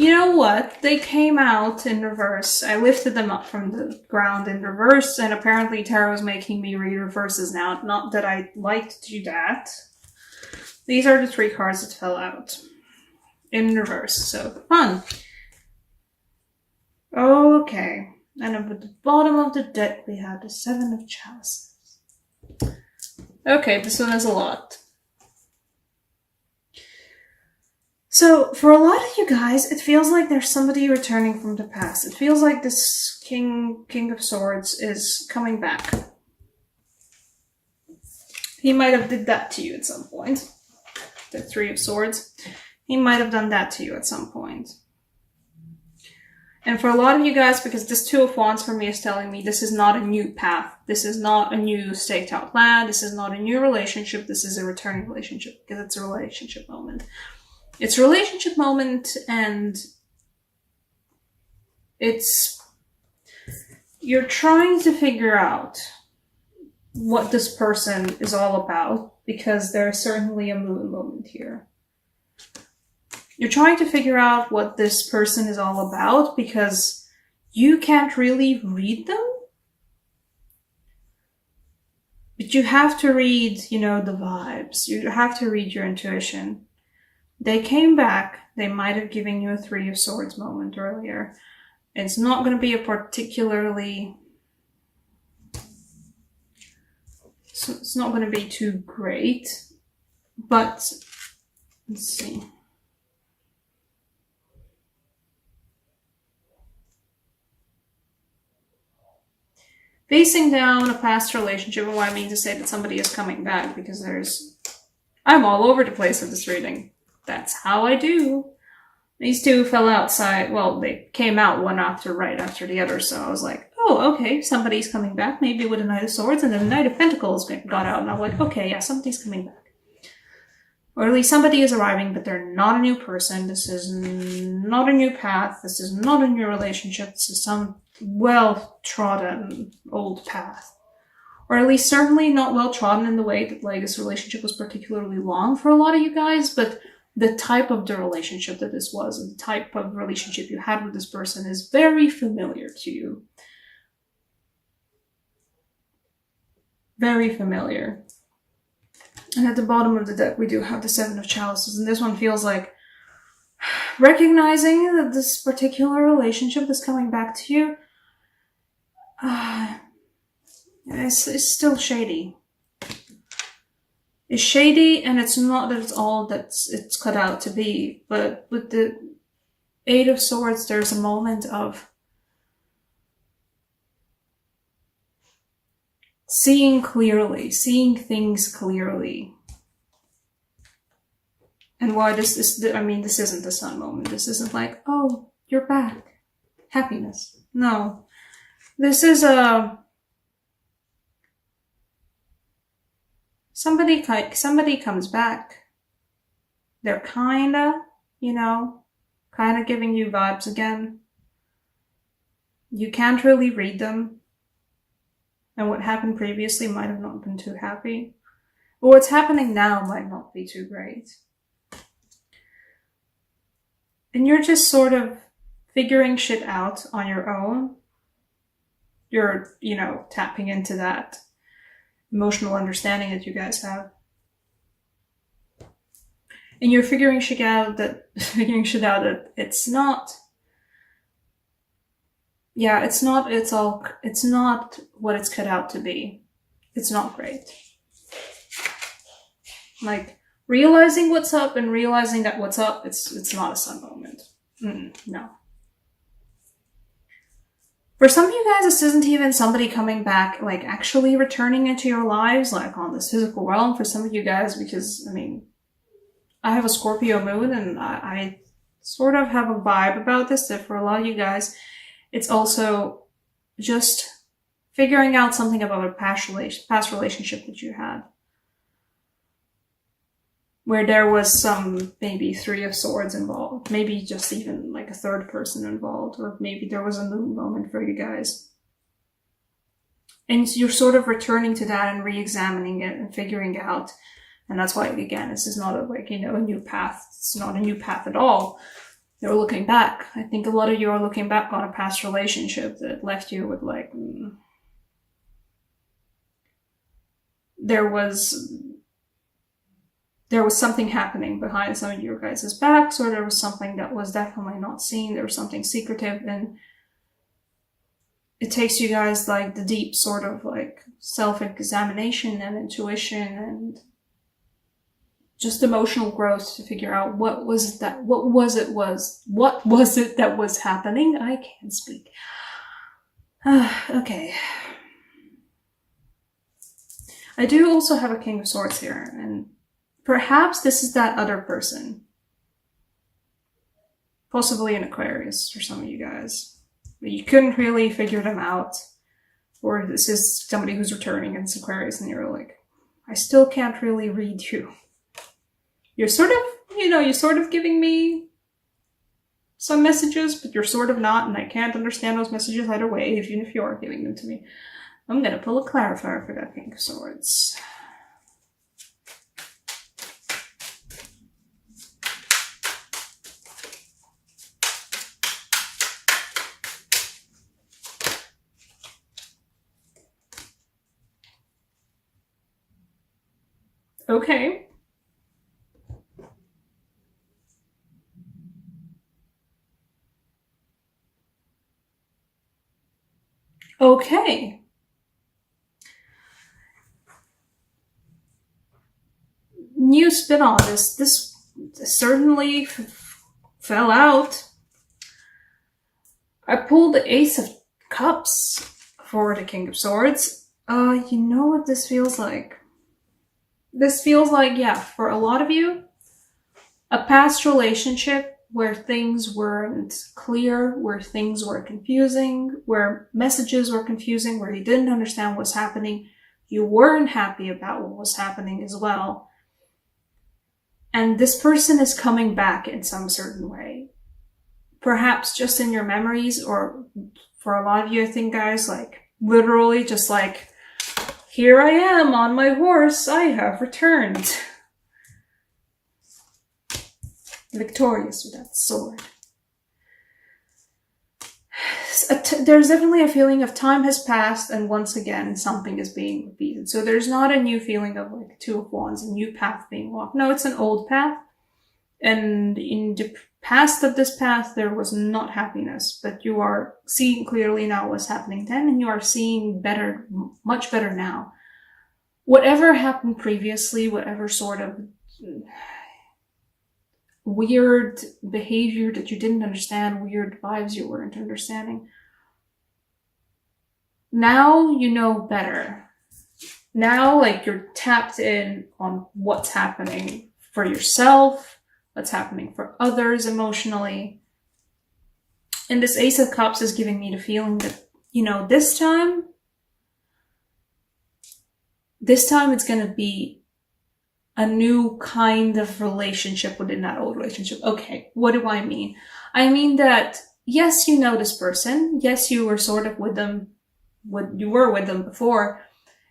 You know what? They came out in reverse. I lifted them up from the ground in reverse, and apparently Tarot is making me read reverses now. Not that I like to do that. These are the 3 cards that fell out in reverse, so fun. Okay, and at the bottom of the deck we have the 7 of Chalices. Okay, this one is a lot. So, for a lot of you guys, it feels like there's somebody returning from the past. It feels like this King of Swords is coming back. He might have did that to you at some point. The 3 of Swords. He might have done that to you at some point. And for a lot of you guys, because this 2 of Wands for me is telling me this is not a new path. This is not a new staked out plan. This is not a new relationship. This is a returning relationship, because it's a relationship moment. It's a relationship moment, and you're trying to figure out what this person is all about, because there's certainly a moon moment here. You're trying to figure out what this person is all about, because you can't really read them. But you have to read, the vibes. You have to read your intuition. They came back. They might have given you a 3 of Swords moment earlier. It's not going to be a particularly... It's not going to be too great. But, let's see. Facing down a past relationship, and what I mean to say that somebody is coming back, because I'm all over the place with this reading. That's how I do. These 2 fell outside. Well, they came out one right after the other, so I was like, oh, okay, somebody's coming back, maybe with a Knight of Swords, and then the Knight of Pentacles got out, and I'm like, okay, yeah, somebody's coming back. Or at least somebody is arriving, but they're not a new person. This is not a new path. This is not a new relationship. This is some well-trodden old path. Or at least certainly not well-trodden in the way that this relationship was particularly long for a lot of you guys, but the type of the relationship that this was, and the type of relationship you had with this person is very familiar to you. Very familiar. And at the bottom of the deck, we do have the 7 of Chalices, and this one feels like recognizing that this particular relationship that's coming back to you it's still shady. It's shady, and it's not that it's all it's cut out to be, but with the 8 of Swords, there's a moment of seeing clearly, seeing things clearly. And why this isn't the Sun moment. This isn't like, oh, you're back. Happiness. No. This is somebody comes back. They're kinda giving you vibes again. You can't really read them. And what happened previously might have not been too happy. But what's happening now might not be too great. And you're just sort of figuring shit out on your own. You're, tapping into that emotional understanding that you guys have. And you're figuring shit out that it's not what it's cut out to be. It's not great. Like, realizing what's up and realizing that what's up, it's not a Sun moment. No. For some of you guys, this isn't even somebody coming back, actually returning into your lives, on this physical realm. For some of you guys, because, I have a Scorpio moon, and I sort of have a vibe about this, that for a lot of you guys, it's also just figuring out something about a past relationship that you had. Where there was some, maybe 3 of Swords involved. Maybe just even a 3rd person involved. Or maybe there was a moon moment for you guys. And you're sort of returning to that and re-examining it and figuring out. And that's why, again, this is not a new path. It's not a new path at all. You're looking back. I think a lot of you are looking back on a past relationship that left you with like, there was something happening behind some of your guys' backs, or there was something that was definitely not seen. There was something secretive, and it takes you guys like the deep sort of like self-examination and intuition and just emotional growth to figure out what was it that was happening. I can't speak. Okay. I do also have a King of Swords here, and perhaps this is that other person. Possibly an Aquarius for some of you guys. But you couldn't really figure them out. Or this is somebody who's returning and it's Aquarius, and you're like, I still can't really read you. You're sort of giving me some messages, but you're sort of not, and I can't understand those messages either way, even if you are giving them to me. I'm gonna pull a clarifier for that King of Swords. Okay. Okay. New spin on this. This certainly fell out. I pulled the Ace of Cups for the King of Swords. You know what this feels like? This feels like, yeah, for a lot of you, a past relationship where things weren't clear, where things were confusing, where messages were confusing, where you didn't understand what's happening. You weren't happy about what was happening as well. And this person is coming back in some certain way. Perhaps just in your memories, or for a lot of you, I think, guys, like literally just like, here I am on my horse, I have returned. Victorious with that sword. There's definitely a feeling of time has passed and once again something is being repeated. So there's not a new feeling of like Two of Wands, a new path being walked. No, it's an old path. And in the past of this path, there was not happiness, but you are seeing clearly now what's happening then, and you are seeing better, much better now. Whatever happened previously, whatever sort of weird behavior that you didn't understand, weird vibes you weren't understanding, now you know better. Now, like, you're tapped in on what's happening for yourself, what's happening for others emotionally. And this Ace of Cups is giving me the feeling that, you know, this time it's going to be a new kind of relationship within that old relationship. Okay, what do I mean? I mean that, yes, you know this person. Yes, you were sort of with them, you were with them before,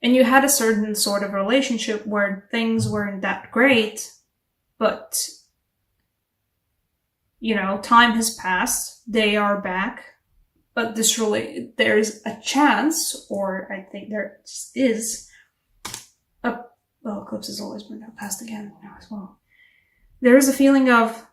and you had a certain sort of relationship where things weren't that great, but, you know, time has passed. They are back. But there's a chance, or I think there is, Eclipse has always been passed again now as well. There is a feeling of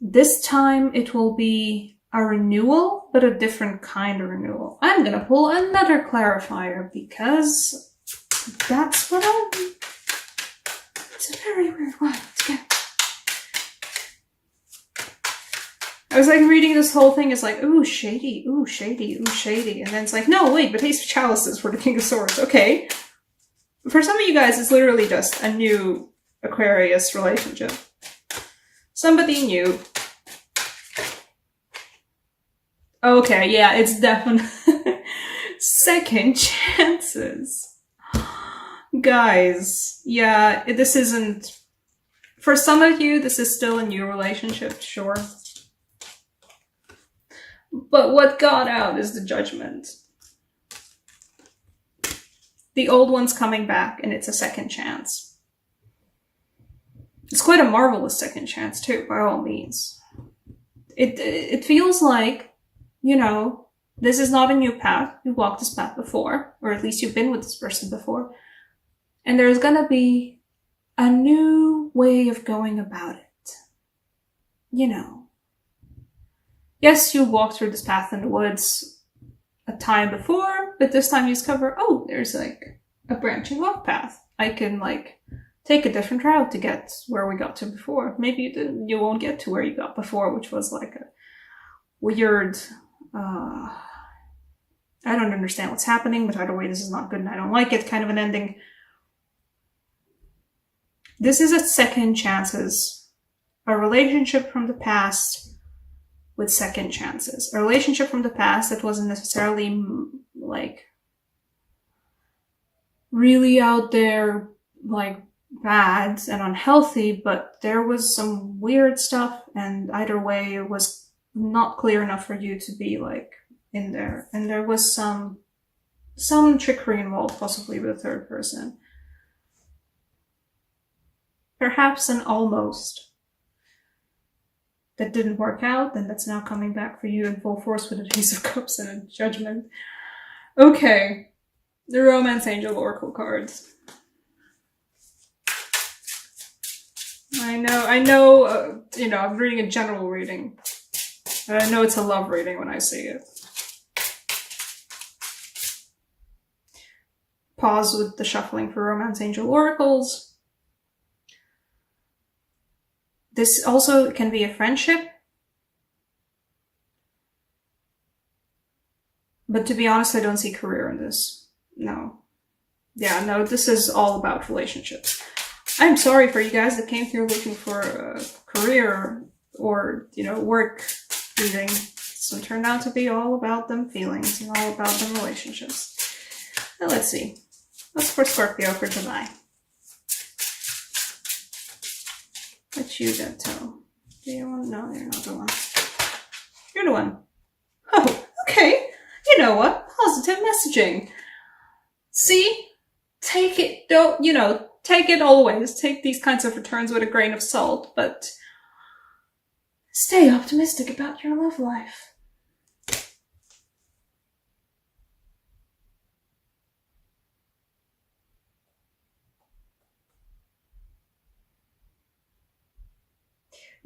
this time it will be a renewal, but a different kind of renewal. I'm gonna pull another clarifier because that's what it's a very weird one to get. I was like reading this whole thing, it's like, ooh, shady, ooh, shady, ooh, shady. And then it's like, no, wait, but Ace of Chalices for the King of Swords. Okay. For some of you guys, it's literally just a new Aquarius relationship. Somebody new. Okay, yeah, it's definitely second chances. Guys, yeah, this isn't... For some of you, this is still a new relationship, sure. But what got out is the Judgment. The old one's coming back, and it's a second chance. It's quite a marvelous second chance, too, by all means. It feels like, you know, this is not a new path. You walked this path before, or at least you've been with this person before. And there's gonna be a new way of going about it. You know. Yes, you walked through this path in the woods a time before, but this time you discover, oh, there's like a branching off path. I can like take a different route to get where we got to before. Maybe you won't get to where you got before, which was like a weird, I don't understand what's happening, but either way, this is not good and I don't like it kind of an ending. This is a second chances. A relationship from the past with second chances. A relationship from the past that wasn't necessarily like really out there, like bad and unhealthy, but there was some weird stuff, and either way it was not clear enough for you to be like in there, and there was some trickery involved, possibly with a third person, perhaps an almost that didn't work out, and that's now coming back for you in full force with a Ace of Cups and a Judgment. Okay, the Romance Angel Oracle cards. I know, you know, I'm reading a general reading, but I know it's a love reading when I see it. Pause with the shuffling for Romance Angel Oracles. This also can be a friendship. But to be honest, I don't see career in this. No. Yeah, no, this is all about relationships. I'm sorry for you guys that came here looking for a career or, you know, work reading. This one turned out to be all about them feelings and all about them relationships. Now let's see. What's for Scorpio for July? What you got, Toe? Do you want? No, you're not the one. You're the one. Oh, okay. You know what? Positive messaging. See? Take it, don't, you know, take it always. Take these kinds of returns with a grain of salt, but stay optimistic about your love life.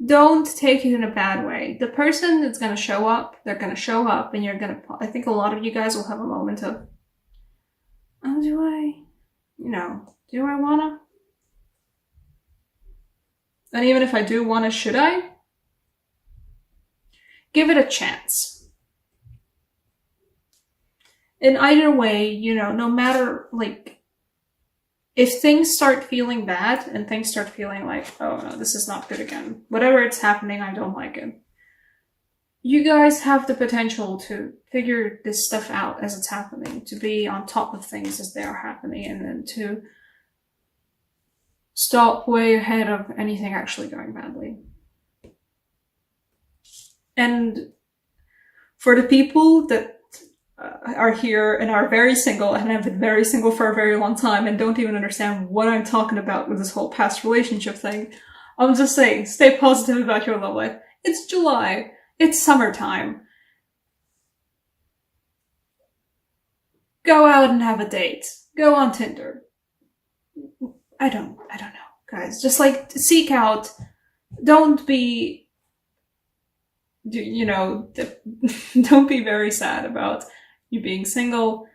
Don't take it in a bad way. The person that's going to show up, they're going to show up, and you're going to, I think a lot of you guys will have a moment of, oh, do I, you know, do I want to? And even if I do want to, should I? Give it a chance. In either way, you know, no matter, like, if things start feeling bad and things start feeling like, oh no, this is not good again, whatever it's happening, I don't like it. You guys have the potential to figure this stuff out as it's happening, to be on top of things as they are happening, and then to stop way ahead of anything actually going badly. And for the people that are here and are very single and have been very single for a very long time and don't even understand what I'm talking about with this whole past relationship thing, I'm just saying, stay positive about your love life. It's July. It's summertime. Go out and have a date. Go on Tinder. I don't know, guys. Just like seek out. Don't be, you know, don't be very sad about you being single.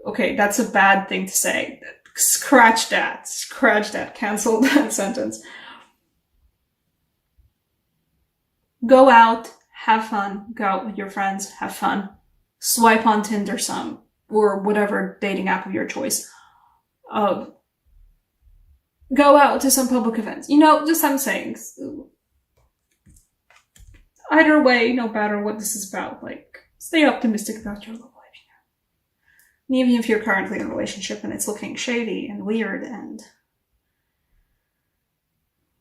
Okay, that's a bad thing to say. Scratch that. Cancel that sentence. Go out, have fun, go out with your friends, have fun. Swipe on Tinder some, or whatever dating app of your choice. Go out to some public events. You know, just I'm saying. Either way, no matter what this is about, like, stay optimistic about your love life. And even if you're currently in a relationship and it's looking shady and weird and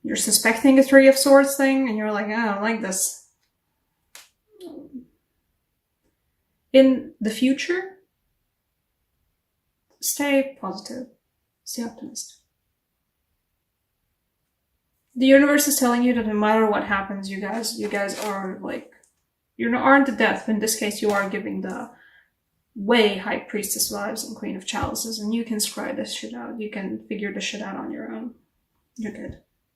you're suspecting a Three of Swords thing and you're like, I don't like this. In the future, stay positive. Stay optimistic. The universe is telling you that no matter what happens, you guys are like, you aren't the death. In this case, you are giving the way High Priestess vibes and Queen of Chalices, and you can scry this shit out. You can figure this shit out on your own. You're good.